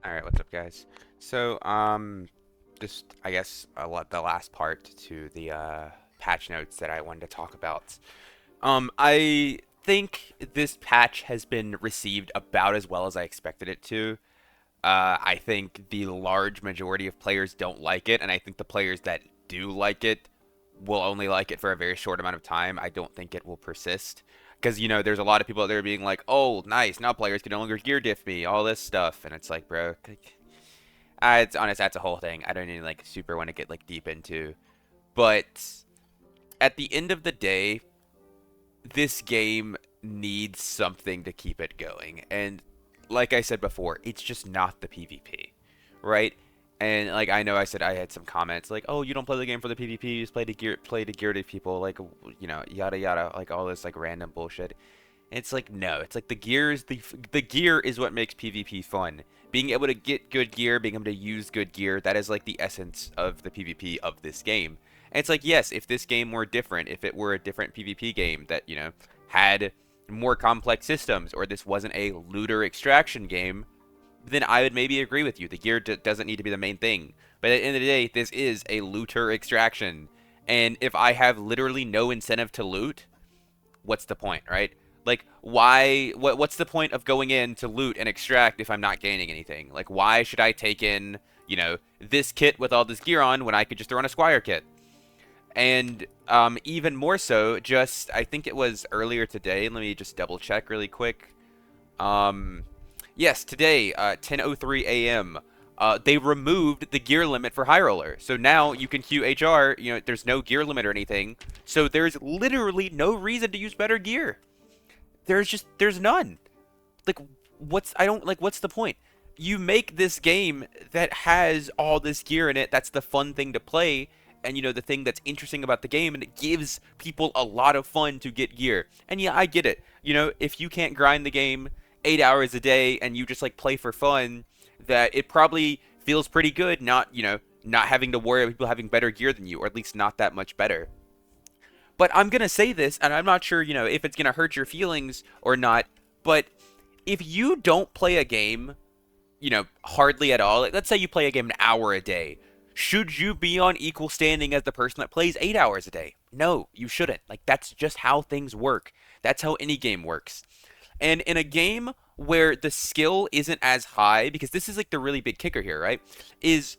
All right, what's up, guys? So, just I guess the last part to the patch notes that I wanted to talk about. I think this patch has been received about as well as I expected it to. I think the large majority of players don't like it, and I think the players that do like it will only like it for a very short amount of time. I don't think it will persist. Because, there's a lot of people out there being like, oh, nice, now players can no longer gear diff me, all this stuff. And it's like, bro, it's honest, that's a whole thing. I don't even like super want to get like deep into. But at the end of the day, this game needs something to keep it going. And like I said before, it's just not the PvP, right? And like I know I said I had some comments like, "Oh, you don't play the game for the PvP, you just play to gear to people like, yada yada, like all this like random bullshit." And it's like no, it's like the gear is what makes PvP fun. Being able to get good gear, being able to use good gear, that is like the essence of the PvP of this game. And it's like yes, if this game were different, if it were a different PvP game that, had more complex systems or this wasn't a looter extraction game, then I would maybe agree with you. The gear doesn't need to be the main thing. But at the end of the day, this is a looter extraction. And if I have literally no incentive to loot, what's the point, right? Like, why? What's the point of going in to loot and extract if I'm not gaining anything? Like, why should I take in, this kit with all this gear on when I could just throw on a Squire kit? And even more so, just I think it was earlier today. Let me just double check really quick. Um, yes, today, 10:03 a.m. They removed the gear limit for High Roller, so now you can queue HR. There's no gear limit or anything, so there's literally no reason to use better gear. There's none. Like, what's the point? You make this game that has all this gear in it. That's the fun thing to play, and the thing that's interesting about the game, and it gives people a lot of fun to get gear. And yeah, I get it. If you can't grind the game 8 hours a day and you just like play for fun, that it probably feels pretty good not having to worry about people having better gear than you, or at least not that much better. But I'm gonna say this, and I'm not sure, if it's gonna hurt your feelings or not. But if you don't play a game, hardly at all, like, let's say you play a game an hour a day, should you be on equal standing as the person that plays 8 hours a day? No, you shouldn't. Like, that's just how things work. That's how any game works. And in a game where the skill isn't as high, because this is like the really big kicker here, right? Is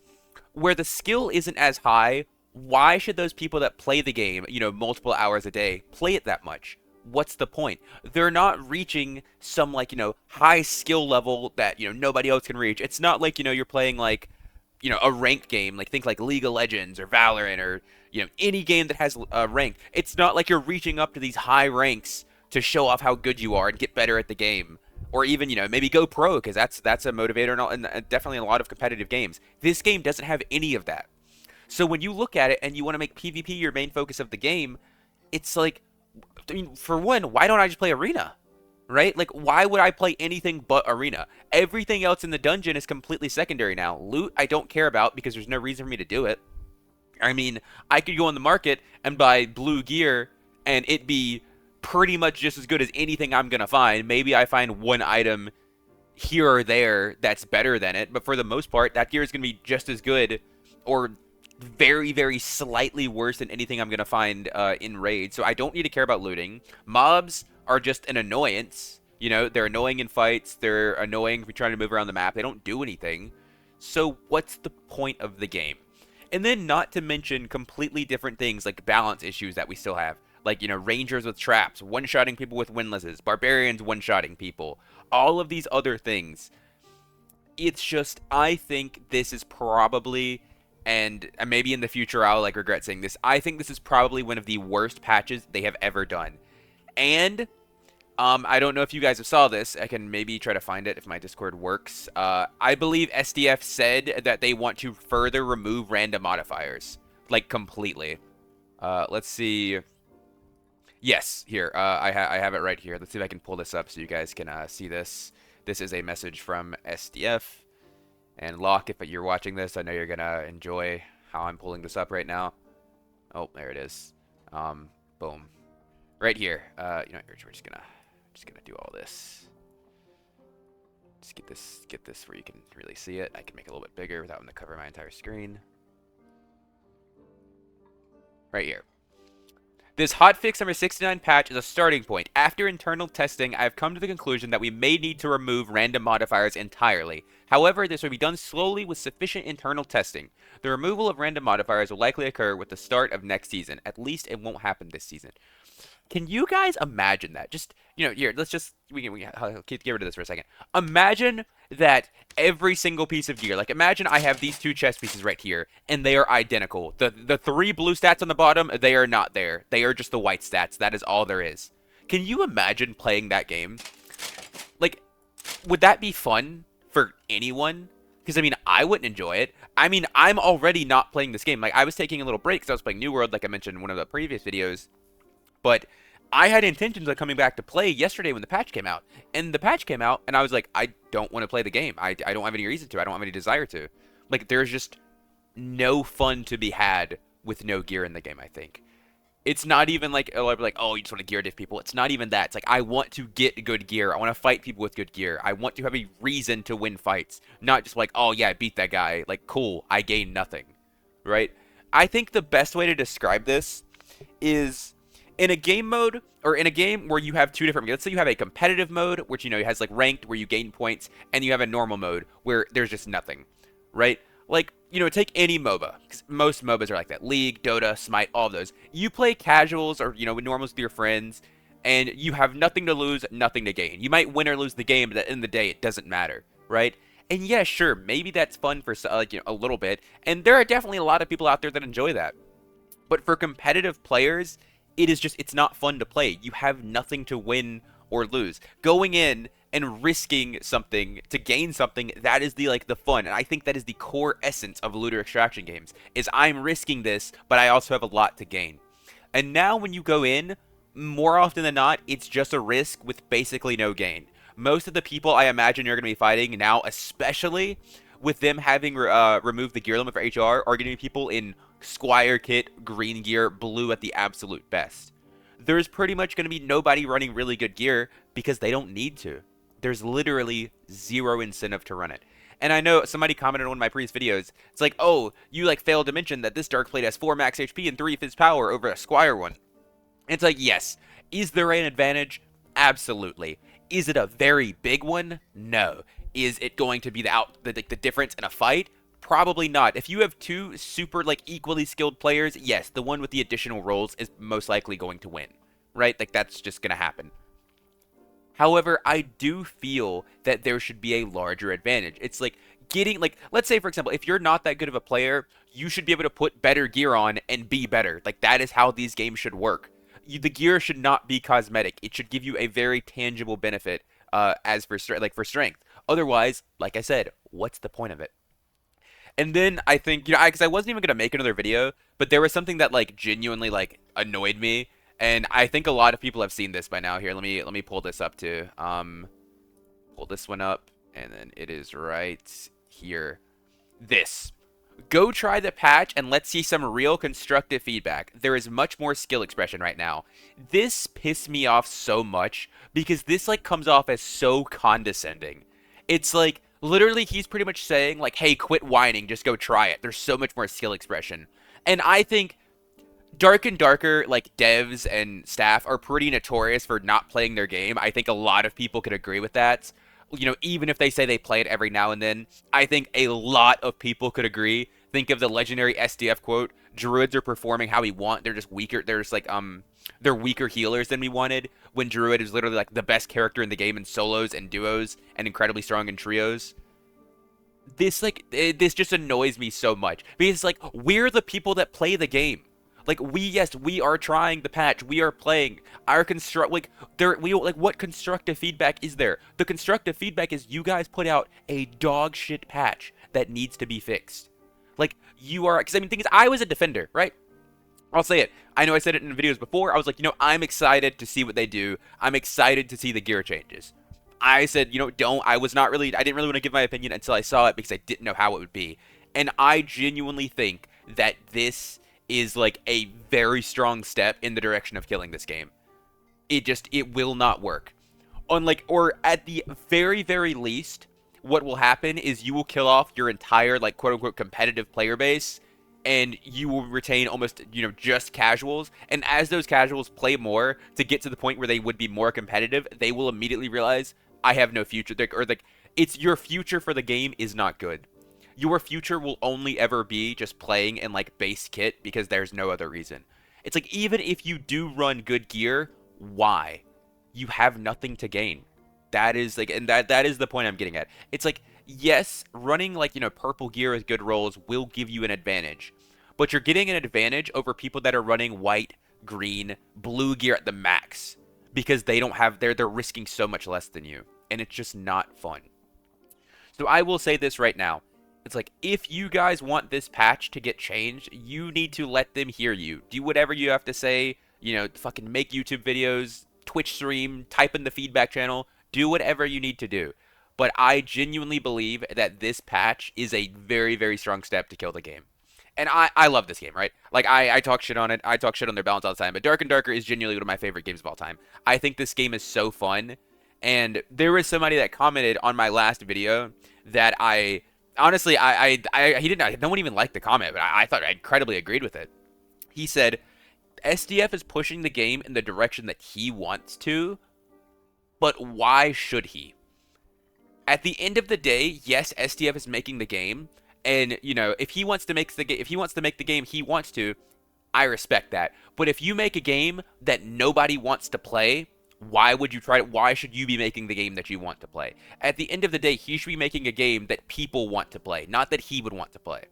where the skill isn't as high, why should those people that play the game, multiple hours a day, play it that much? What's the point? They're not reaching some like, high skill level that, nobody else can reach. It's not like, you're playing like, a ranked game, like think like League of Legends or Valorant or, any game that has a rank. It's not like you're reaching up to these high ranks to show off how good you are and get better at the game. Or even, maybe go pro, because that's a motivator and definitely in a lot of competitive games. This game doesn't have any of that. So when you look at it and you want to make PvP your main focus of the game, it's like, I mean, for one, why don't I just play Arena? Right? Like, why would I play anything but Arena? Everything else in the dungeon is completely secondary now. Loot, I don't care about because there's no reason for me to do it. I mean, I could go on the market and buy blue gear and it be pretty much just as good as anything I'm going to find. Maybe I find one item here or there that's better than it, but for the most part, that gear is going to be just as good or very, very slightly worse than anything I'm going to find in Raid. So I don't need to care about looting. Mobs are just an annoyance. They're annoying in fights. They're annoying if you're trying to move around the map. They don't do anything. So what's the point of the game? And then not to mention completely different things like balance issues that we still have. Like, rangers with traps, one-shotting people with windlasses, barbarians one-shotting people. All of these other things. It's just, I think this is probably, and maybe in the future I'll like regret saying this, I think this is probably one of the worst patches they have ever done. And I don't know if you guys have saw this. I can maybe try to find it if my Discord works. I believe SDF said that they want to further remove random modifiers, like completely. Let's see. Yes, here. I have it right here. Let's see if I can pull this up so you guys can see this. This is a message from SDF. And Locke, if you're watching this, I know you're gonna enjoy how I'm pulling this up right now. Oh, there it is. Boom. Right here. We're just gonna do all this. Just get this where you can really see it. I can make it a little bit bigger without having to cover my entire screen. Right here. This hotfix number 69 patch is a starting point. After internal testing, I have come to the conclusion that we may need to remove random modifiers entirely. However, this will be done slowly with sufficient internal testing. The removal of random modifiers will likely occur with the start of next season. At least it won't happen this season. Can you guys imagine that? Just, here, let's just, I'll get rid of this for a second. Imagine that every single piece of gear, like imagine I have these two chest pieces right here, and they are identical. The three blue stats on the bottom, they are not there. They are just the white stats. That is all there is. Can you imagine playing that game? Like, would that be fun for anyone? Because, I mean, I wouldn't enjoy it. I mean, I'm already not playing this game. Like, I was taking a little break because I was playing New World, like I mentioned in one of the previous videos. But I had intentions of coming back to play yesterday when the patch came out. And the patch came out, and I was like, I don't want to play the game. I don't have any reason to. I don't have any desire to. Like, there's just no fun to be had with no gear in the game, I think. It's not even like, oh, you just want to gear diff people. It's not even that. It's like, I want to get good gear. I want to fight people with good gear. I want to have a reason to win fights. Not just like, oh, yeah, I beat that guy. Like, cool, I gained nothing. Right? I think the best way to describe this is in a game mode, or in a game where you have two different, let's say you have a competitive mode, which, has like ranked, where you gain points, and you have a normal mode, where there's just nothing, right? Like, take any MOBA, because most MOBAs are like that. League, Dota, Smite, all of those. You play casuals, or, with normals with your friends, and you have nothing to lose, nothing to gain. You might win or lose the game, but at the end of the day, it doesn't matter, right? And yeah, sure, maybe that's fun for, a little bit, and there are definitely a lot of people out there that enjoy that. But for competitive players, it's not fun to play. You have nothing to win or lose. Going in and risking something to gain something, that is the fun. And I think that is the core essence of looter extraction games, is I'm risking this, but I also have a lot to gain. And now when you go in, more often than not, it's just a risk with basically no gain. Most of the people I imagine you're going to be fighting now, especially with them having removed the gear limit for HR, are going to be people in Squire kit, green gear, blue at the absolute best. There's pretty much going to be nobody running really good gear because they don't need to. There's literally zero incentive to run it. And I know somebody commented on one of my previous videos, it's like, oh, you failed to mention that this Dark Blade has 4 max HP and 3 Fizz power over a Squire one. And it's like, yes. Is there an advantage? Absolutely. Is it a very big one? No. Is it going to be the difference in a fight? Probably not. If you have two super equally skilled players, yes, the one with the additional rolls is most likely going to win, right? That's just gonna happen. However, I do feel that there should be a larger advantage. It's getting let's say for example, if you're not that good of a player, you should be able to put better gear on and be better. That is how these games should work. The gear should not be cosmetic. It should give you a very tangible benefit as for for strength. Otherwise, like I said, what's the point of it? And then I think, because I wasn't even going to make another video, but there was something that, genuinely, annoyed me. And I think a lot of people have seen this by now. Here, let me pull this up, too. Pull this one up, and then it is right here. This. Go try the patch, and let's see some real constructive feedback. There is much more skill expression right now. This pissed me off so much, because this, comes off as so condescending. It's literally, he's pretty much saying, hey, quit whining, just go try it. There's so much more skill expression. And I think Dark and Darker, devs and staff are pretty notorious for not playing their game. I think a lot of people could agree with that. Even if they say they play it every now and then, I think a lot of people could agree. Think of the legendary SDF quote, Druids are performing how we want. They're just weaker. They're just they're weaker healers than we wanted, when Druid is literally the best character in the game in solos and duos and incredibly strong in trios. This this just annoys me so much, because we're the people that play the game. We are trying the patch. We are playing our what constructive feedback is there? The constructive feedback is you guys put out a dog shit patch that needs to be fixed. You are, because the thing is, I was a defender, right? I'll say it. I know I said it in videos before. I was I'm excited to see what they do. I'm excited to see the gear changes. I said, I didn't really want to give my opinion until I saw it, because I didn't know how it would be. And I genuinely think that this is a very strong step in the direction of killing this game. It will not work. Or at the very, very least, what will happen is you will kill off your entire like quote unquote competitive player base, and you will retain almost, just casuals. And as those casuals play more to get to the point where they would be more competitive, they will immediately realize I have no future. Or like, it's your future for the game is not good. Your future will only ever be just playing in like base kit because there's no other reason. It's like, even if you do run good gear, why? You have nothing to gain. That is like, and that is the point I'm getting at. It's like, yes, running like, purple gear with good rolls will give you an advantage, but you're getting an advantage over people that are running white, green, blue gear at the max because they don't have, they're risking so much less than you, and it's just not fun. So I will say this right now. It's like, if you guys want this patch to get changed, you need to let them hear you. Do whatever you have to say, fucking make YouTube videos, Twitch stream, type in the feedback channel, do whatever you need to do. But I genuinely believe that this patch is a very, very strong step to kill the game. And I love this game, right? Like, I talk shit on it. I talk shit on their balance all the time. But Dark and Darker is genuinely one of my favorite games of all time. I think this game is so fun. And there was somebody that commented on my last video that I... Honestly, he didn't... No one even liked the comment, but I thought I incredibly agreed with it. He said, SDF is pushing the game in the direction that he wants to, but why should he? At the end of the day, yes, SDF is making the game, and if he wants to make the game, he wants to. I respect that. But if you make a game that nobody wants to play, why would you try it? Why should you be making the game that you want to play? At the end of the day, he should be making a game that people want to play, not that he would want to play.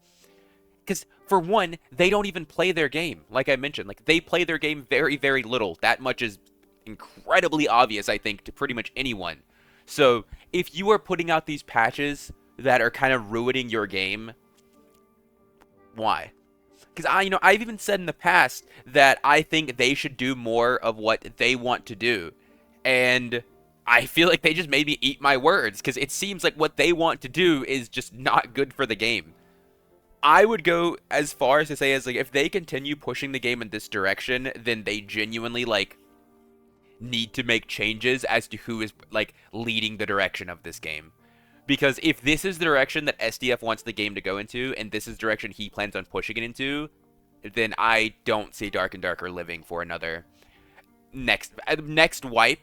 Because, for one, they don't even play their game. Like I mentioned, like, they play their game very, very little. That much is incredibly obvious, I think, to pretty much anyone. So, if you are putting out these patches that are kind of ruining your game, why? Because I've even said in the past that I think they should do more of what they want to do. And I feel like they just made me eat my words, because it seems like what they want to do is just not good for the game. I would go as far as to say, like, if they continue pushing the game in this direction, then they genuinely, like, need to make changes as to who is, like, leading the direction of this game. Because if this is the direction that SDF wants the game to go into, and this is the direction he plans on pushing it into, then I don't see Dark and Darker living for another next wipe.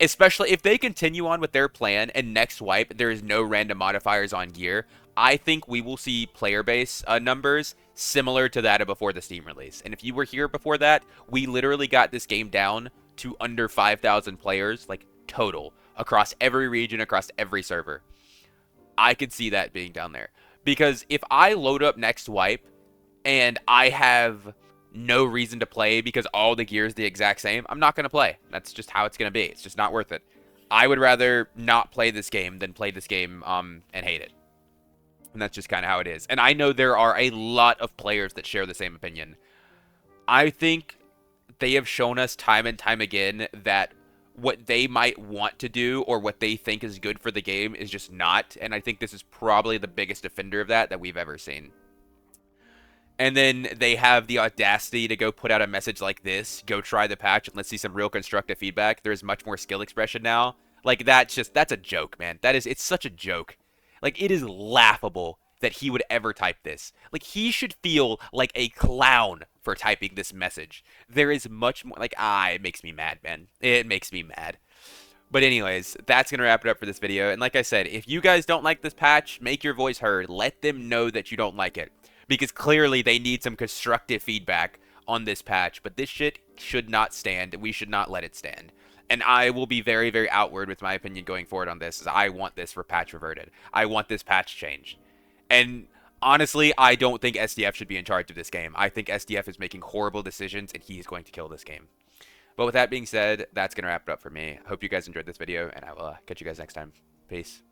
Especially if they continue on with their plan, and next wipe there is no random modifiers on gear, I think we will see player base numbers similar to that of before the Steam release. And if you were here before that, we literally got this game down to under 5,000 players, like, total, across every region, across every server. I could see that being down there. Because if I load up next wipe, and I have no reason to play because all the gear is the exact same, I'm not going to play. That's just how it's going to be. It's just not worth it. I would rather not play this game than play this game and hate it. And that's just kind of how it is. And I know there are a lot of players that share the same opinion. I think they have shown us time and time again that what they might want to do or what they think is good for the game is just not. And I think this is probably the biggest offender of that we've ever seen. And then they have the audacity to go put out a message like this, go try the patch and let's see some real constructive feedback. There's much more skill expression now. Like, that's a joke, man. It's such a joke. Like, it is laughable that he would ever type this. Like, he should feel like a clown for typing this message. There is much more, like, it makes me mad, man. It makes me mad. But anyways, that's going to wrap it up for this video. And like I said, if you guys don't like this patch, make your voice heard. Let them know that you don't like it. Because clearly they need some constructive feedback on this patch. But this shit should not stand. We should not let it stand. And I will be very, very outward with my opinion going forward on this. As I want this for patch reverted. I want this patch changed. And honestly, I don't think SDF should be in charge of this game. I think SDF is making horrible decisions and he's going to kill this game. But with that being said, that's going to wrap it up for me. I hope you guys enjoyed this video and I will catch you guys next time. Peace.